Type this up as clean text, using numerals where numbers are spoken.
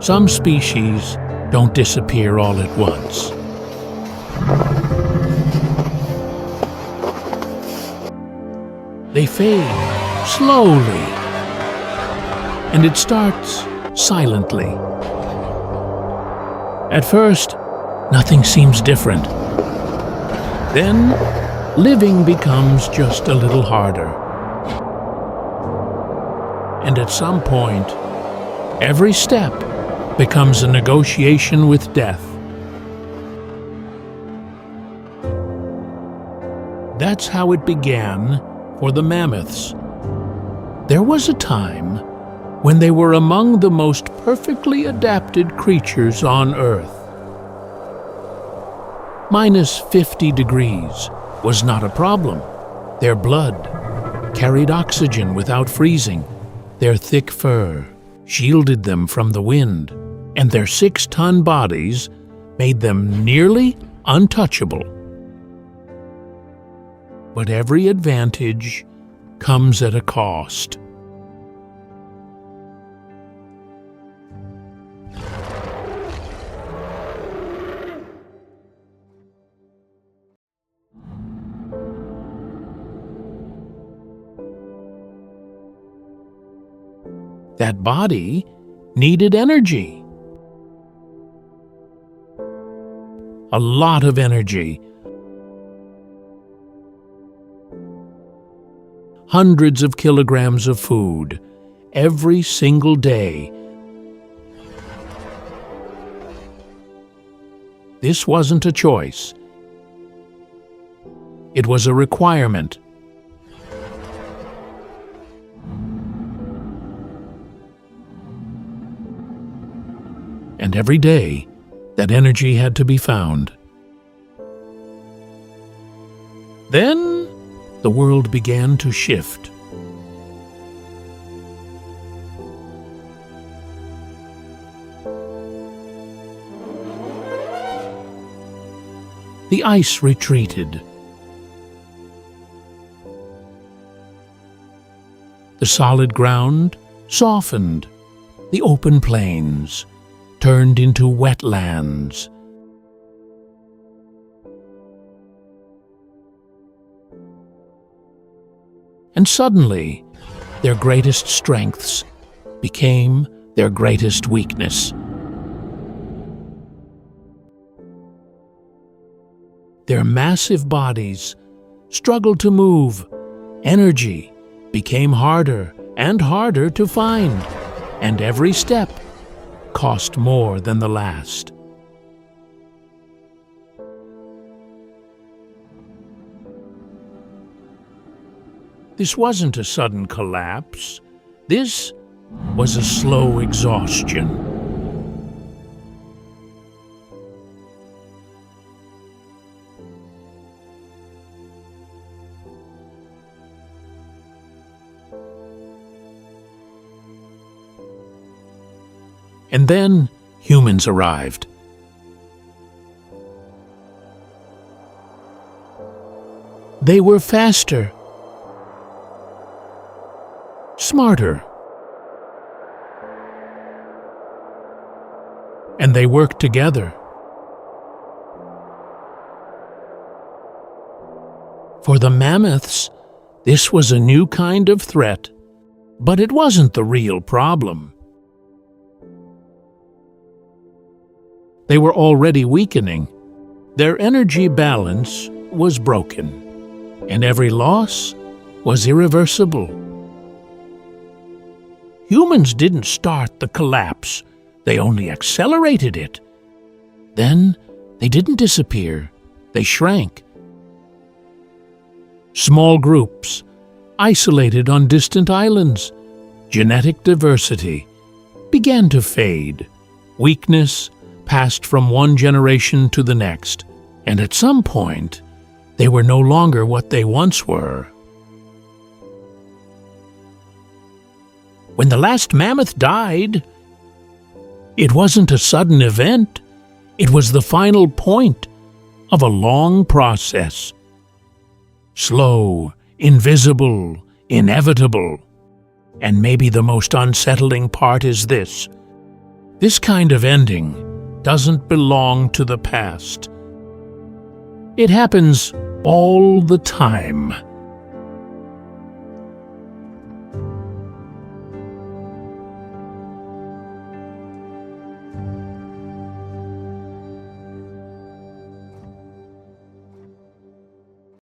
Some species don't disappear all at once. They fade slowly, and it starts silently. At first, nothing seems different. Then, living becomes just a little harder. And at some point, every step becomes a negotiation with death. That's how it began for the mammoths. There was a time when they were among the most perfectly adapted creatures on Earth. -50 degrees was not a problem. Their blood carried oxygen without freezing. Their thick fur shielded them from the wind, and their 6-ton bodies made them nearly untouchable. But every advantage comes at a cost. That body needed energy. A lot of energy. Hundreds of kilograms of food every single day. This wasn't a choice. It was a requirement. And every day, that energy had to be found. Then, the world began to shift. The ice retreated. The solid ground softened. The open plains turned into wetlands. And suddenly, their greatest strengths became their greatest weakness. Their massive bodies struggled to move. Energy became harder and harder to find, and every step cost more than the last. This wasn't a sudden collapse. This was a slow exhaustion. And then humans arrived. They were faster, smarter, and they worked together. For the mammoths, this was a new kind of threat, but it wasn't the real problem. They were already weakening. Their energy balance was broken, and every loss was irreversible. Humans didn't start the collapse, they only accelerated it. Then they didn't disappear, they shrank. Small groups, isolated on distant islands, genetic diversity began to fade. Weakness passed from one generation to the next, and at some point, they were no longer what they once were. When the last mammoth died, it wasn't a sudden event. It was the final point of a long process. Slow, invisible, inevitable. And maybe the most unsettling part is this: This kind of ending doesn't belong to the past. It happens all the time.